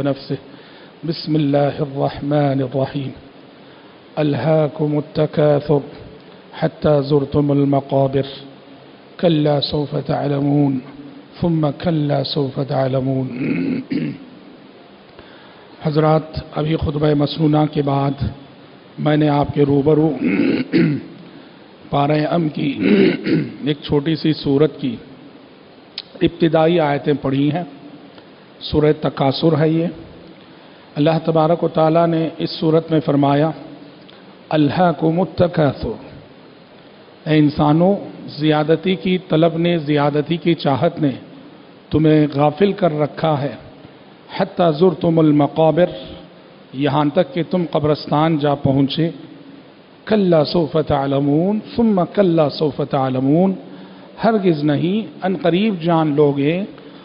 نفسه بسم الله الرحمن الرحيم ألهاكم التكاثر حتى زرتم المقابر كلا سوف تعلمون ثم كلا سوف تعلمون. حضرات، ابھی خطبہ مسنونہ کے بعد میں نے آپ کے روبرو پارہ ام کی ایک چھوٹی سی سورت کی ابتدائی آیتیں پڑھی ہیں. سورہ تکاثر ہے یہ. اللہ تبارک و تعالیٰ نے اس سورت میں فرمایا الہاکم التکاثر، اے انسانوں، زیادتی کی طلب نے، زیادتی کی چاہت نے تمہیں غافل کر رکھا ہے. حتی زرتم المقابر، یہاں تک کہ تم قبرستان جا پہنچے. کلا سوف تعلمون ثم کلا سوف تعلمون، ہرگز نہیں ان قریب جان لوگے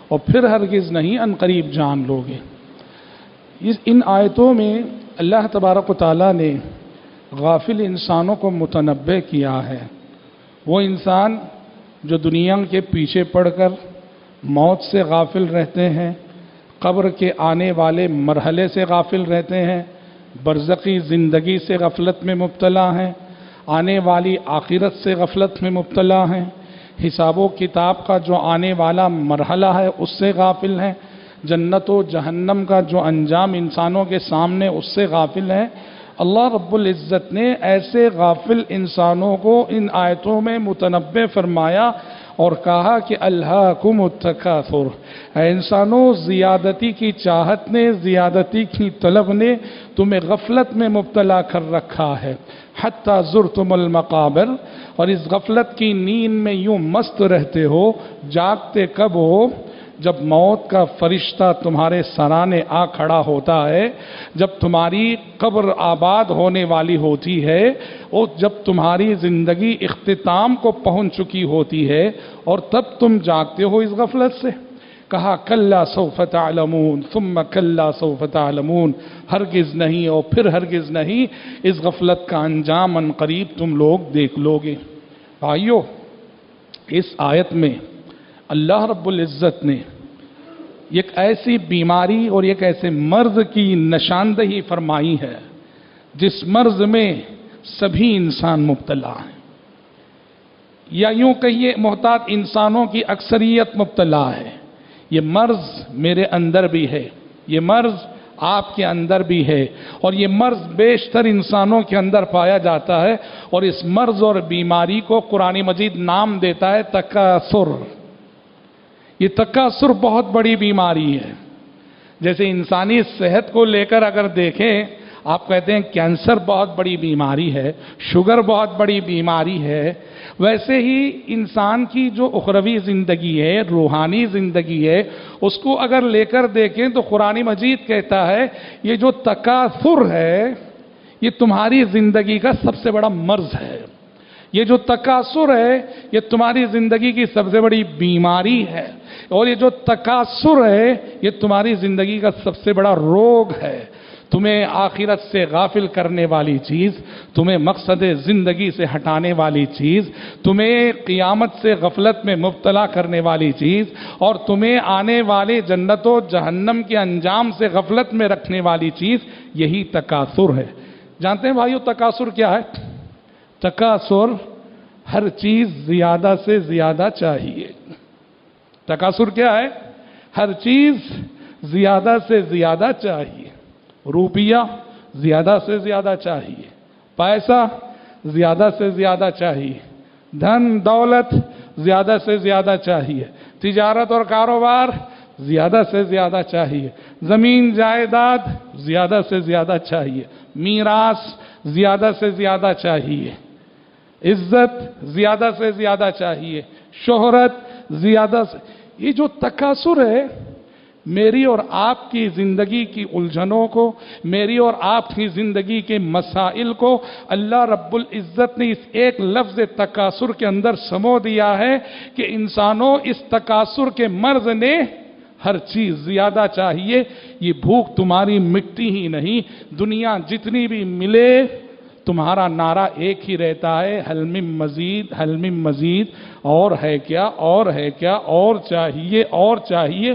اور پھر ہرگز نہیں ان قریب جان لوگے. ان آیتوں میں اللہ تبارک و تعالیٰ نے غافل انسانوں کو متنبع کیا ہے. وہ انسان جو دنیا کے پیچھے پڑ کر موت سے غافل رہتے ہیں، قبر کے آنے والے مرحلے سے غافل رہتے ہیں، برزخی زندگی سے غفلت میں مبتلا ہیں، آنے والی آخرت سے غفلت میں مبتلا ہیں، حساب و کتاب کا جو آنے والا مرحلہ ہے اس سے غافل ہیں، جنت و جہنم کا جو انجام انسانوں کے سامنے اس سے غافل ہیں. اللہ رب العزت نے ایسے غافل انسانوں کو ان آیتوں میں متنبع فرمایا اور کہا کہ الہاکم التکاثر، اے انسانوں، زیادتی کی چاہت نے، زیادتی کی طلب نے تمہیں غفلت میں مبتلا کر رکھا ہے. حتی زرتم المقابر، اور اس غفلت کی نیند میں یوں مست رہتے ہو. جاگتے کب ہو؟ جب موت کا فرشتہ تمہارے سرانے آ کھڑا ہوتا ہے، جب تمہاری قبر آباد ہونے والی ہوتی ہے، اور جب تمہاری زندگی اختتام کو پہنچ چکی ہوتی ہے، اور تب تم جاگتے ہو اس غفلت سے. کہا کلا سوف تعلمون ثم کلا سوف تعلمون، ہرگز نہیں اور پھر ہرگز نہیں، اس غفلت کا انجام ان قریب تم لوگ دیکھ لوگے. بھائیو، اس آیت میں اللہ رب العزت نے ایک ایسی بیماری اور ایک ایسے مرض کی نشاندہی فرمائی ہے جس مرض میں سبھی انسان مبتلا ہیں، یا یوں کہیے محتاط انسانوں کی اکثریت مبتلا ہے. یہ مرض میرے اندر بھی ہے، یہ مرض آپ کے اندر بھی ہے، اور یہ مرض بیشتر انسانوں کے اندر پایا جاتا ہے. اور اس مرض اور بیماری کو قرآن مجید نام دیتا ہے تکاثر. یہ تکاثر بہت بڑی بیماری ہے. جیسے انسانی صحت کو لے کر اگر دیکھیں، آپ کہتے ہیں کینسر بہت بڑی بیماری ہے، شوگر بہت بڑی بیماری ہے، ویسے ہی انسان کی جو اخروی زندگی ہے، روحانی زندگی ہے، اس کو اگر لے کر دیکھیں تو قرآن مجید کہتا ہے یہ جو تکاثر ہے یہ تمہاری زندگی کا سب سے بڑا مرض ہے. یہ جو تکاثر ہے یہ تمہاری زندگی کی سب سے بڑی بیماری ہے، اور یہ جو تکاثر ہے یہ تمہاری زندگی کا سب سے بڑا روگ ہے. تمہیں آخرت سے غافل کرنے والی چیز، تمہیں مقصد زندگی سے ہٹانے والی چیز، تمہیں قیامت سے غفلت میں مبتلا کرنے والی چیز، اور تمہیں آنے والے جنت و جہنم کے انجام سے غفلت میں رکھنے والی چیز، یہی تکاثر ہے. جانتے ہیں بھائیو تکاثر کیا ہے؟ تکاثر ہر چیز زیادہ سے زیادہ چاہیے. تکاثر کیا ہے؟ ہر چیز زیادہ سے زیادہ چاہیے. روپیہ زیادہ سے زیادہ چاہیے، پیسہ زیادہ سے زیادہ چاہیے، دھن دولت زیادہ سے زیادہ چاہیے، تجارت اور کاروبار زیادہ سے زیادہ چاہیے، زمین جائیداد زیادہ سے زیادہ چاہیے، میراث زیادہ سے زیادہ چاہیے، عزت زیادہ سے زیادہ چاہیے، شہرت زیادہ سے. یہ جو تکاثر ہے میری اور آپ کی زندگی کی الجھنوں کو، میری اور آپ کی زندگی کے مسائل کو اللہ رب العزت نے اس ایک لفظ تکاثر کے اندر سمو دیا ہے کہ انسانوں، اس تکاثر کے مرض نے ہر چیز زیادہ چاہیے. یہ بھوک تمہاری مٹتی ہی نہیں، دنیا جتنی بھی ملے تمہارا نعرہ ایک ہی رہتا ہے، حل من مزید، حل من مزید، اور ہے کیا، اور ہے کیا، اور چاہیے، اور چاہیے.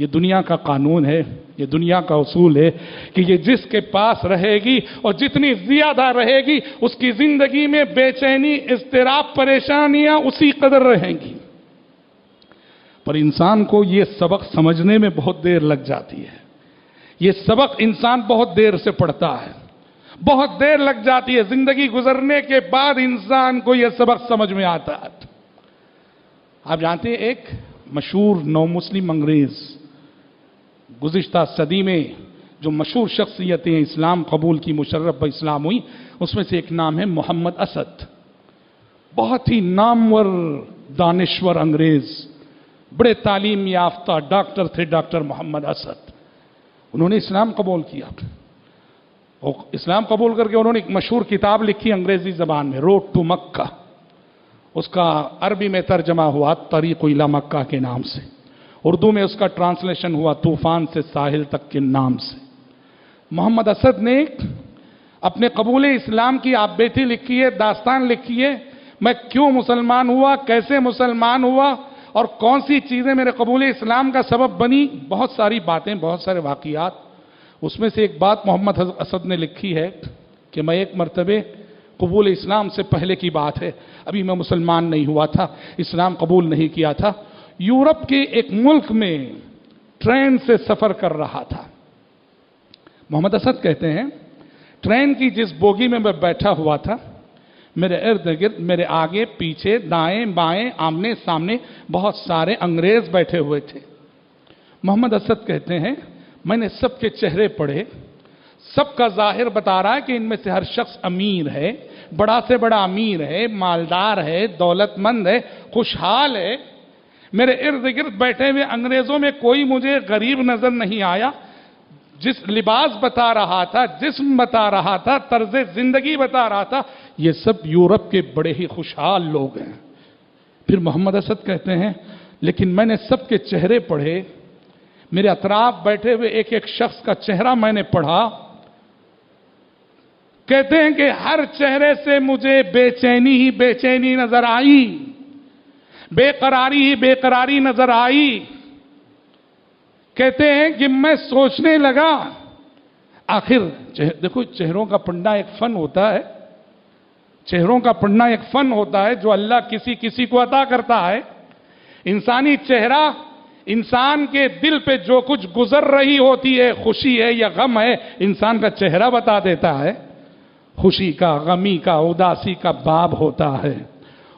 یہ دنیا کا قانون ہے، یہ دنیا کا اصول ہے کہ یہ جس کے پاس رہے گی اور جتنی زیادہ رہے گی اس کی زندگی میں بے چینی، اضطراب، پریشانیاں اسی قدر رہیں گی۔ پر انسان کو یہ سبق سمجھنے میں بہت دیر لگ جاتی ہے، یہ سبق انسان بہت دیر سے پڑھتا ہے، بہت دیر لگ جاتی ہے، زندگی گزرنے کے بعد انسان کو یہ سبق سمجھ میں آتا ہے۔ آپ جانتے ہیں ایک مشہور نو مسلم انگریز گزشتہ صدی میں جو مشہور شخصیتیں اسلام قبول کی، مشرف بہ اسلام ہوئی، اس میں سے ایک نام ہے محمد اسد۔ بہت ہی نامور دانشور انگریز، بڑے تعلیم یافتہ ڈاکٹر تھے ڈاکٹر محمد اسد۔ انہوں نے اسلام قبول کیا، اور اسلام قبول کر کے انہوں نے ایک مشہور کتاب لکھی انگریزی زبان میں، روڈ ٹو مکہ۔ اس کا عربی میں ترجمہ ہوا طریق الی مکہ کے نام سے، اردو میں اس کا ٹرانسلیشن ہوا طوفان سے ساحل تک کے نام سے۔ محمد اسد نے اپنے قبول اسلام کی آپ بیتی لکھی ہے، داستان لکھی ہے، میں کیوں مسلمان ہوا، کیسے مسلمان ہوا، اور کون سی چیزیں میرے قبول اسلام کا سبب بنی، بہت ساری باتیں، بہت سارے واقعات۔ اس میں سے ایک بات محمد اسد نے لکھی ہے کہ میں ایک مرتبہ قبول اسلام سے پہلے کی بات ہے، ابھی میں مسلمان نہیں ہوا تھا، اسلام قبول نہیں کیا تھا، یورپ کے ایک ملک میں ٹرین سے سفر کر رہا تھا۔ محمد اسد کہتے ہیں ٹرین کی جس بوگی میں میں بیٹھا ہوا تھا، میرے ارد گرد، میرے آگے پیچھے، دائیں بائیں، آمنے سامنے بہت سارے انگریز بیٹھے ہوئے تھے۔ محمد اسد کہتے ہیں میں نے سب کے چہرے پڑھے، سب کا ظاہر بتا رہا ہے کہ ان میں سے ہر شخص امیر ہے، بڑا سے بڑا امیر ہے، مالدار ہے، دولت مند ہے، خوشحال ہے۔ میرے ارد گرد بیٹھے ہوئے انگریزوں میں کوئی مجھے غریب نظر نہیں آیا۔ جس لباس بتا رہا تھا، جسم بتا رہا تھا، طرز زندگی بتا رہا تھا، یہ سب یورپ کے بڑے ہی خوشحال لوگ ہیں۔ پھر محمد اسد کہتے ہیں لیکن میں نے سب کے چہرے پڑھے، میرے اطراف بیٹھے ہوئے ایک ایک شخص کا چہرہ میں نے پڑھا، کہتے ہیں کہ ہر چہرے سے مجھے بے چینی ہی بے چینی نظر آئی، بے قراری ہی بے قراری نظر آئی۔ کہتے ہیں کہ میں سوچنے لگا، آخر دیکھو چہروں کا پڑھنا ایک فن ہوتا ہے، چہروں کا پڑھنا ایک فن ہوتا ہے جو اللہ کسی کسی کو عطا کرتا ہے۔ انسانی چہرہ انسان کے دل پہ جو کچھ گزر رہی ہوتی ہے، خوشی ہے یا غم ہے، انسان کا چہرہ بتا دیتا ہے۔ خوشی کا، غمی کا، اداسی کا باب ہوتا ہے،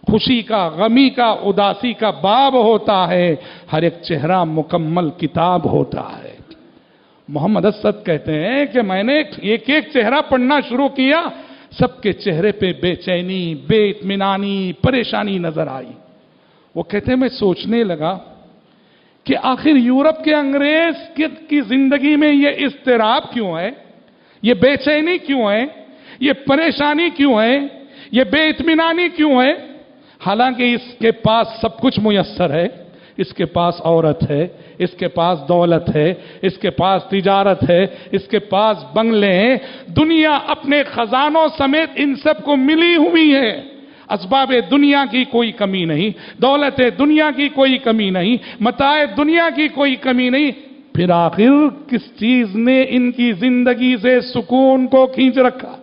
خوشی کا، غمی کا، اداسی کا باب ہوتا ہے، ہر ایک چہرہ مکمل کتاب ہوتا ہے۔ محمد اسد کہتے ہیں کہ میں نے ایک ایک چہرہ پڑھنا شروع کیا، سب کے چہرے پہ بے چینی، بے اطمینانی، پریشانی نظر آئی۔ وہ کہتے ہیں میں سوچنے لگا کہ آخر یورپ کے انگریز کی زندگی میں یہ اضطراب کیوں ہے، یہ بے چینی کیوں ہے، یہ پریشانی کیوں ہے، یہ بے اطمینانی کیوں ہے، حالانکہ اس کے پاس سب کچھ میسر ہے، اس کے پاس عورت ہے، اس کے پاس دولت ہے، اس کے پاس تجارت ہے، اس کے پاس بنگلے ہیں، دنیا اپنے خزانوں سمیت ان سب کو ملی ہوئی ہے، اسباب دنیا کی کوئی کمی نہیں، دولت دنیا کی کوئی کمی نہیں، متاع دنیا کی کوئی کمی نہیں، پھر آخر کس چیز نے ان کی زندگی سے سکون کو کھینچ رکھا،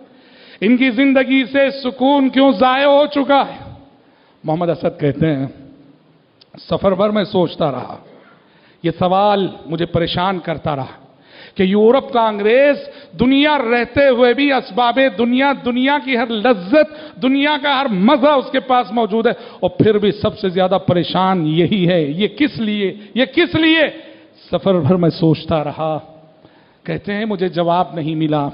ان کی زندگی سے سکون کیوں ضائع ہو چکا ہے؟ محمد اسد کہتے ہیں سفر بھر میں سوچتا رہا، یہ سوال مجھے پریشان کرتا رہا کہ یورپ کا انگریز دنیا رہتے ہوئے بھی اسباب دنیا، دنیا کی ہر لذت، دنیا کا ہر مزہ اس کے پاس موجود ہے، اور پھر بھی سب سے زیادہ پریشان یہی ہے، یہ کس لیے، یہ کس لیے؟ سفر بھر میں سوچتا رہا۔ کہتے ہیں مجھے جواب نہیں ملا۔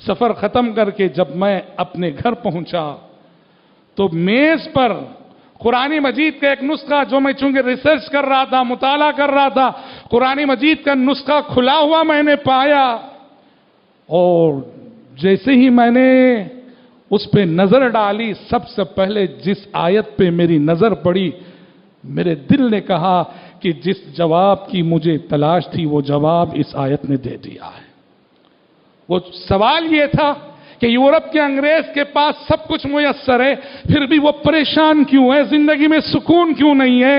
سفر ختم کر کے جب میں اپنے گھر پہنچا تو میز پر قرآن مجید کا ایک نسخہ، جو میں چونکہ ریسرچ کر رہا تھا، مطالعہ کر رہا تھا، قرآن مجید کا نسخہ کھلا ہوا میں نے پایا، اور جیسے ہی میں نے اس پہ نظر ڈالی، سب سے پہلے جس آیت پہ میری نظر پڑی، میرے دل نے کہا کہ جس جواب کی مجھے تلاش تھی وہ جواب اس آیت نے دے دیا ہے۔ وہ سوال یہ تھا کہ یورپ کے انگریز کے پاس سب کچھ میسر ہے، پھر بھی وہ پریشان کیوں ہے، زندگی میں سکون کیوں نہیں ہے؟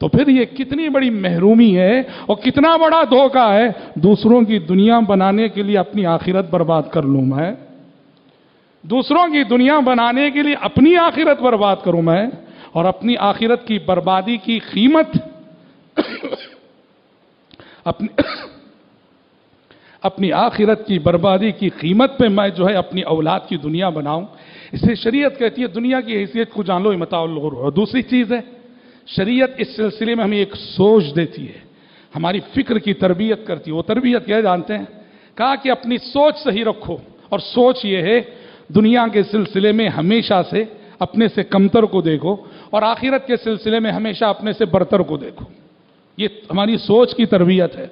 تو پھر یہ کتنی بڑی محرومی ہے اور کتنا بڑا دھوکہ ہے. دوسروں کی دنیا بنانے کے لیے اپنی آخرت برباد کر لوں میں, دوسروں کی دنیا بنانے کے لیے اپنی آخرت برباد کروں میں, اور اپنی آخرت کی بربادی کی قیمت اپنی آخرت کی بربادی کی قیمت پہ میں جو ہے اپنی اولاد کی دنیا بناؤں. اس لیے شریعت کہتی ہے دنیا کی حیثیت کو جان لو, یہ متاع الغرور. اور دوسری چیز ہے شریعت اس سلسلے میں ہمیں ایک سوچ دیتی ہے, ہماری فکر کی تربیت کرتی ہے. وہ تربیت کیا جانتے ہیں؟ کہا کہ اپنی سوچ صحیح رکھو, اور سوچ یہ ہے دنیا کے سلسلے میں ہمیشہ سے اپنے سے کمتر کو دیکھو, اور آخرت کے سلسلے میں ہمیشہ اپنے سے برتر کو دیکھو. یہ ہماری سوچ کی تربیت ہے.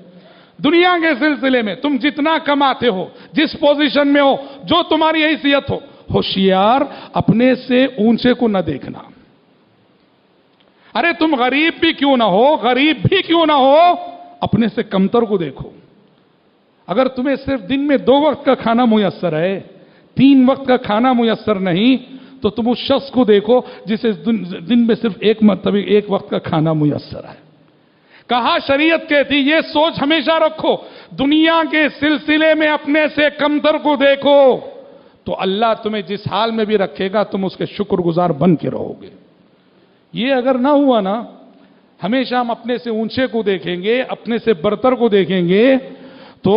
دنیا کے سلسلے میں تم جتنا کماتے ہو, جس پوزیشن میں ہو, جو تمہاری حیثیت ہو, ہوشیار اپنے سے اونچے کو نہ دیکھنا. ارے تم غریب بھی کیوں نہ ہو, غریب بھی کیوں نہ ہو, اپنے سے کمتر کو دیکھو. اگر تمہیں صرف دن میں 2 وقت کا کھانا میسر ہے, 3 وقت کا کھانا میسر نہیں, تو تم اس شخص کو دیکھو جسے دن میں صرف 1 مرتبہ 1 وقت کا کھانا میسر ہے. کہا شریعت کہتی یہ سوچ ہمیشہ رکھو, دنیا کے سلسلے میں اپنے سے کمتر کو دیکھو, تو اللہ تمہیں جس حال میں بھی رکھے گا تم اس کے شکر گزار بن کے رہو گے. یہ اگر نہ ہوا نا, ہمیشہ ہم اپنے سے اونچے کو دیکھیں گے, اپنے سے برتر کو دیکھیں گے, تو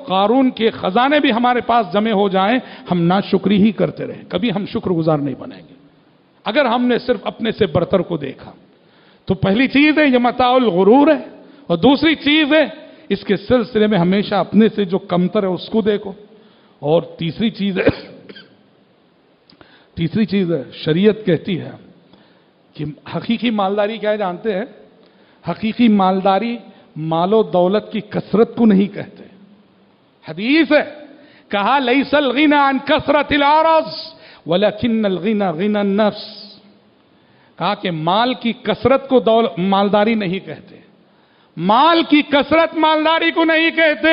قارون کے خزانے بھی ہمارے پاس جمع ہو جائیں, ہم ناشکری ہی کرتے رہیں, کبھی ہم شکر گزار نہیں بنیں گے اگر ہم نے صرف اپنے سے برتر کو دیکھا. تو پہلی چیز ہے یہ متاع الغرور ہے, اور دوسری چیز ہے اس کے سلسلے میں ہمیشہ اپنے سے جو کمتر ہے اس کو دیکھو. اور تیسری چیز ہے شریعت کہتی ہے کہ حقیقی مالداری کیا ہے جانتے ہیں؟ حقیقی مالداری مال و دولت کی کثرت کو نہیں کہتے. حدیث ہے, کہا لیس الغنى عن کثرت العرض ولكن الغنى غنى النفس. کہا کہ مال کی کثرت کو مالداری نہیں کہتے, مال کی کثرت مالداری کو نہیں کہتے,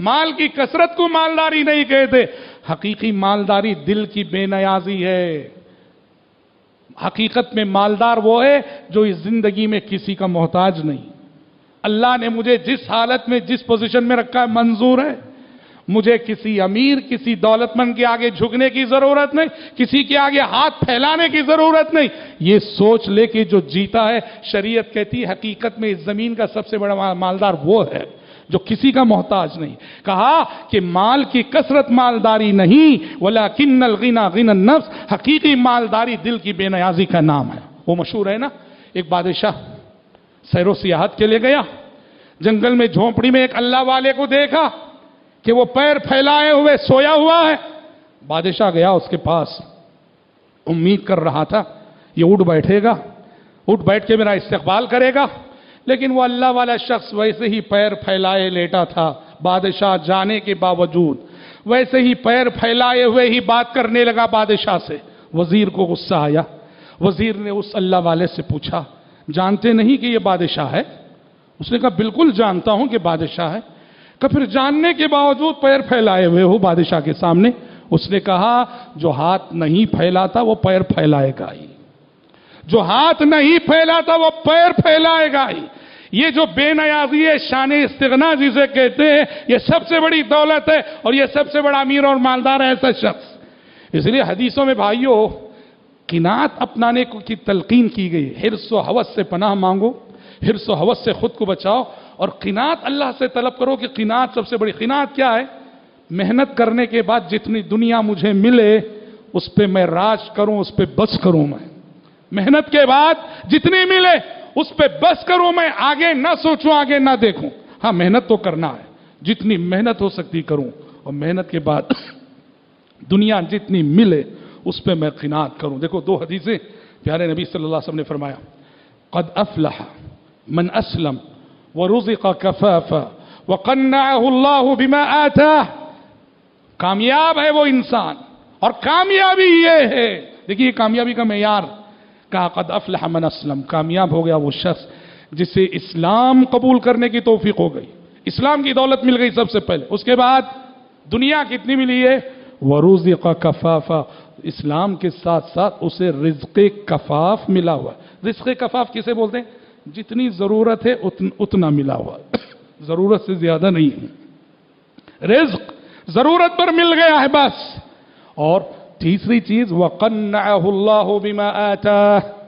مال کی کثرت کو مالداری نہیں کہتے. حقیقی مالداری دل کی بے نیازی ہے. حقیقت میں مالدار وہ ہے جو اس زندگی میں کسی کا محتاج نہیں. اللہ نے مجھے جس حالت میں جس پوزیشن میں رکھا ہے منظور ہے. مجھے کسی امیر کسی دولت مند کے آگے جھکنے کی ضرورت نہیں, کسی کے آگے ہاتھ پھیلانے کی ضرورت نہیں. یہ سوچ لے کے جو جیتا ہے, شریعت کہتی ہے حقیقت میں اس زمین کا سب سے بڑا مالدار وہ ہے جو کسی کا محتاج نہیں. کہا کہ مال کی کثرت مالداری نہیں, ولیکن الغنى غنى النفس. حقیقی مالداری دل کی بے نیازی کا نام ہے. وہ مشہور ہے نا, ایک بادشاہ سیر و سیاحت کے لیے گیا, جنگل میں جھونپڑی میں ایک اللہ والے کو دیکھا کہ وہ پیر پھیلائے ہوئے سویا ہوا ہے. بادشاہ گیا اس کے پاس, امید کر رہا تھا یہ اٹھ بیٹھے گا, اٹھ بیٹھ کے میرا استقبال کرے گا, لیکن وہ اللہ والا شخص ویسے ہی پیر پھیلائے لیٹا تھا. بادشاہ جانے کے باوجود ویسے ہی پیر پھیلائے ہوئے ہی بات کرنے لگا بادشاہ سے. وزیر کو غصہ آیا. وزیر نے اس اللہ والے سے پوچھا جانتے نہیں کہ یہ بادشاہ ہے؟ اس نے کہا بالکل جانتا ہوں کہ بادشاہ ہے. کہ پھر جاننے کے باوجود پیر پھیلائے ہوئے ہو بادشاہ کے سامنے؟ اس نے کہا جو ہاتھ نہیں پھیلاتا وہ پیر پھیلائے گا ہی, جو ہاتھ نہیں پھیلاتا وہ پیر پھیلائے گا ہی. یہ جو بے نیازی ہے, شان استغنا جسے کہتے ہیں, یہ سب سے بڑی دولت ہے, اور یہ سب سے بڑا امیر اور مالدار ہے ایسا شخص. اس لیے حدیثوں میں بھائیوں قناعت اپنانے کی تلقین کی گئی. حرص و حوث سے پناہ مانگو, حرص و حوث سے خود کو بچاؤ, اور قناعت اللہ سے طلب کرو کہ قناعت سب سے بڑی. قناعت کیا ہے؟ محنت کرنے کے بعد جتنی دنیا مجھے ملے اس پہ میں راج کروں, اس پہ بس کروں. میں محنت کے بعد جتنی ملے اس پہ بس کروں, میں آگے نہ سوچوں, آگے نہ دیکھوں. ہاں محنت تو کرنا ہے, جتنی محنت ہو سکتی کروں, اور محنت کے بعد دنیا جتنی ملے اس پہ میں قناعت کروں. دیکھو 2 حدیثیں پیارے نبی صلی اللہ علیہ وسلم نے فرمایا, قد افلح من اسلم ورزق کفافا وقنعه اللہ بما آتاہ. کامیاب ہے وہ انسان, اور کامیابی یہ ہے, دیکھیے کامیابی کا معیار. کہا قد افلح من اسلم, کامیاب ہو گیا وہ شخص جسے اسلام قبول کرنے کی توفیق ہو گئی, اسلام کی دولت مل گئی سب سے پہلے, اس کے بعد دنیا کتنی ملی ہے, ورزق کفافا, اسلام کے ساتھ ساتھ اسے رزق کفاف ملا ہوا. رزق کفاف کسے بولتے ہیں؟ جتنی ضرورت ہے اتنا ملا ہوا ضرورت سے زیادہ نہیں ہے. رزق ضرورت پر مل گیا ہے بس. اور تیسری چیز وَقَنَّعَهُ اللَّهُ بِمَا آتَاهُ,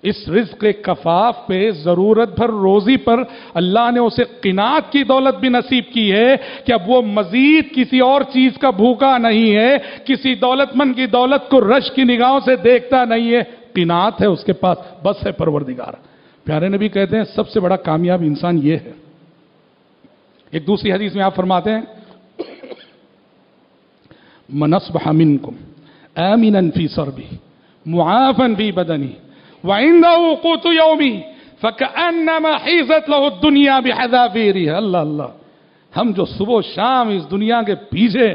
اس رزق کفاف پہ, ضرورت بھر روزی پر اللہ نے اسے قناعت کی دولت بھی نصیب کی ہے کہ اب وہ مزید کسی اور چیز کا بھوکا نہیں ہے, کسی دولت مند کی دولت کو رش کی نگاہوں سے دیکھتا نہیں ہے. قناعت ہے اس کے پاس, بس ہے پروردگار. پیارے نبی کہتے ہیں سب سے بڑا کامیاب انسان یہ ہے. ایک دوسری حدیث میں آپ فرماتے ہیں مَنْ أَصْبَحَ مِنْكُمْ آمِنًا فِي صَرْبِهِ مُعَافًا فِي بَدَنِهِ وَعِنْدَهُ قُوتُ يَوْمِهِ فَكَأَنَّمَا حِيزَتْ لَهُ الدُّنْيَا بِحَذَافِيرِهَا. اللہ, ہم جو صبح و شام اس دنیا کے پیچھے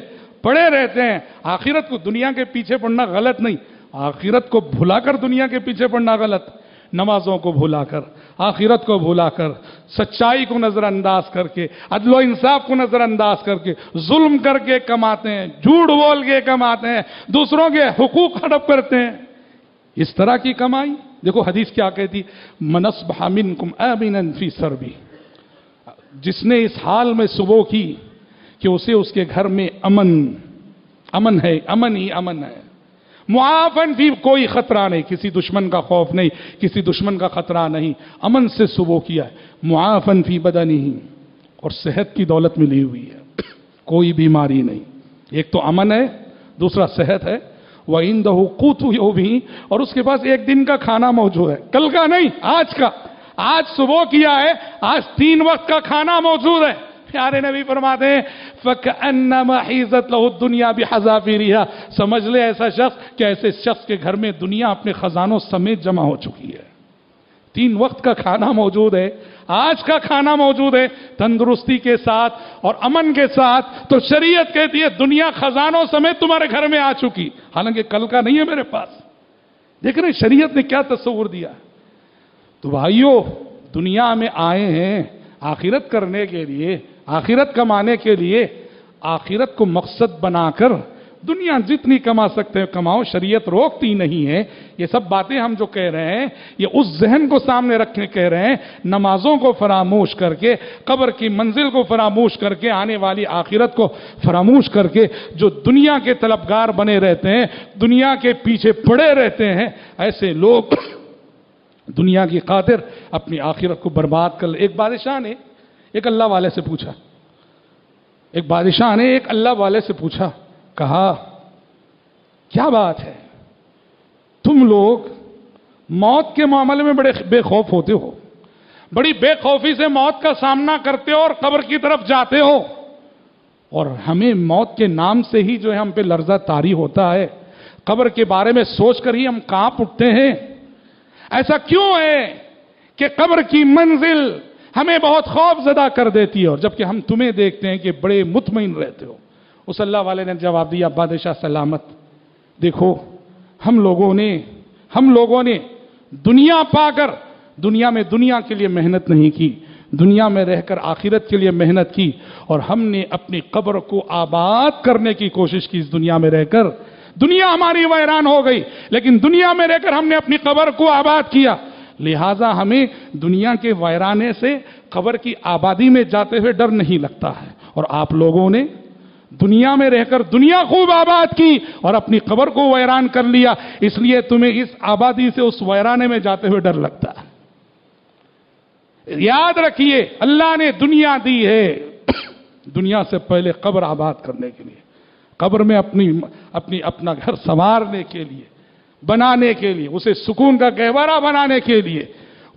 پڑے رہتے ہیں, آخرت کو دنیا کے پیچھے پڑنا غلط نہیں, آخرت کو بھلا کر دنیا کے پیچھے پڑنا غلط. نمازوں کو بھلا کر, آخرت کو بھلا کر, سچائی کو نظر انداز کر کے, عدل و انصاف کو نظر انداز کر کے, ظلم کر کے کماتے ہیں, جھوٹ بول کے کماتے ہیں, دوسروں کے حقوق ہڑپ کرتے ہیں. اس طرح کی کمائی دیکھو حدیث کیا کہتی, مَنْ أَصْبَحَ مِنْكُمْ آمِنًا فِي صَرْبِهِ, جس نے اس حال میں صبح کی کہ اسے اس کے گھر میں امن ہے, امن ہی امن ہے. معافن فی, کوئی خطرہ نہیں, کسی دشمن کا خوف نہیں, کسی دشمن کا خطرہ نہیں, امن سے صبح کیا ہے. معافن فی بدنہ, اور صحت کی دولت ملی ہوئی ہے, کوئی بیماری نہیں. ایک تو امن ہے, دوسرا صحت ہے. وَعِنْدَهُ قُوتُ يَوْمِهِ, اور اس کے پاس ایک دن کا کھانا موجود ہے, کل کا نہیں, آج کا. آج صبح کیا ہے, آج 3 وقت کا کھانا موجود ہے. پیارے نبی فرماتے ہیں فَكَأَنَّمَا حِيزَتْ لَهُ الدُّنْيَا بِحَذَافِيرِهَا, سمجھ لے ایسا شخص کہ ایسے شخص کے گھر میں دنیا اپنے خزانوں سمیت جمع ہو چکی ہے. 3 وقت کا کھانا موجود ہے, آج کا کھانا موجود ہے, تندرستی کے ساتھ اور امن کے ساتھ. تو شریعت کہتی ہے دنیا خزانوں سمیت تمہارے گھر میں آ چکی, حالانکہ کل کا نہیں ہے میرے پاس. دیکھ رہے شریعت نے کیا تصور دیا. تو بھائیو, دنیا میں آئے ہیں آخرت کرنے کے لیے, آخرت کمانے کے لیے, آخرت کو مقصد بنا کر دنیا جتنی کما سکتے ہیں کماؤ, شریعت روکتی نہیں ہے. یہ سب باتیں ہم جو کہہ رہے ہیں یہ اس ذہن کو سامنے رکھنے کہہ رہے ہیں, نمازوں کو فراموش کر کے, قبر کی منزل کو فراموش کر کے, آنے والی آخرت کو فراموش کر کے, جو دنیا کے طلبگار بنے رہتے ہیں, دنیا کے پیچھے پڑے رہتے ہیں, ایسے لوگ دنیا کی خاطر اپنی آخرت کو برباد کر. ایک بادشاہ نے ایک اللہ والے سے پوچھا, ایک بادشاہ نے ایک اللہ والے سے پوچھا, کہا کیا بات ہے, تم لوگ موت کے معاملے میں بڑے بے خوف ہوتے ہو, بڑی بے خوفی سے موت کا سامنا کرتے ہو اور قبر کی طرف جاتے ہو, اور ہمیں موت کے نام سے ہی جو ہے ہم پہ لرزہ طاری ہوتا ہے, قبر کے بارے میں سوچ کر ہی ہم کانپ اٹھتے ہیں. ایسا کیوں ہے کہ قبر کی منزل ہمیں بہت خوف زدہ کر دیتی ہے, اور جبکہ ہم تمہیں دیکھتے ہیں کہ بڑے مطمئن رہتے ہو. اس اللہ والے نے جواب دیا, بادشاہ سلامت, دیکھو ہم لوگوں نے دنیا پا کر دنیا میں دنیا کے لیے محنت نہیں کی, دنیا میں رہ کر آخرت کے لیے محنت کی, اور ہم نے اپنی قبر کو آباد کرنے کی کوشش کی. اس دنیا میں رہ کر دنیا ہماری ویران ہو گئی, لیکن دنیا میں رہ کر ہم نے اپنی قبر کو آباد کیا. لہٰذا ہمیں دنیا کے ویرانے سے قبر کی آبادی میں جاتے ہوئے ڈر نہیں لگتا ہے. اور آپ لوگوں نے دنیا میں رہ کر دنیا خوب آباد کی اور اپنی قبر کو ویران کر لیا, اس لیے تمہیں اس آبادی سے اس ویرانے میں جاتے ہوئے ڈر لگتا ہے. یاد رکھیے اللہ نے دنیا دی ہے دنیا سے پہلے قبر آباد کرنے کے لیے, قبر میں اپنا گھر سنوارنے کے لیے, بنانے کے لیے, اسے سکون کا گہوارہ بنانے کے لیے.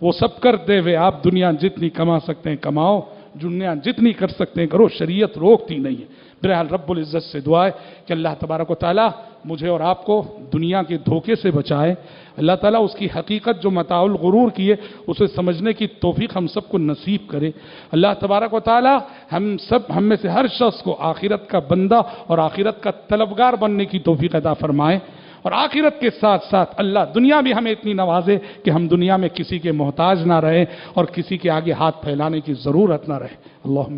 وہ سب کرتے ہوئے آپ دنیا جتنی کما سکتے ہیں کماؤ, دنیا جتنی کر سکتے ہیں کرو, شریعت روکتی نہیں ہے. بہرحال رب العزت سے دعا ہے کہ اللہ تبارک و تعالی مجھے اور آپ کو دنیا کے دھوکے سے بچائے. اللہ تعالیٰ اس کی حقیقت جو متاع الغرور کی ہے اسے سمجھنے کی توفیق ہم سب کو نصیب کرے. اللہ تبارک و تعالیٰ ہم میں سے ہر شخص کو آخرت کا بندہ اور آخرت کا طلبگار بننے کی توفیق عطا فرمائے, اور آخرت کے ساتھ ساتھ اللہ دنیا بھی ہمیں اتنی نوازے کہ ہم دنیا میں کسی کے محتاج نہ رہیں اور کسی کے آگے ہاتھ پھیلانے کی ضرورت نہ رہے. اللہم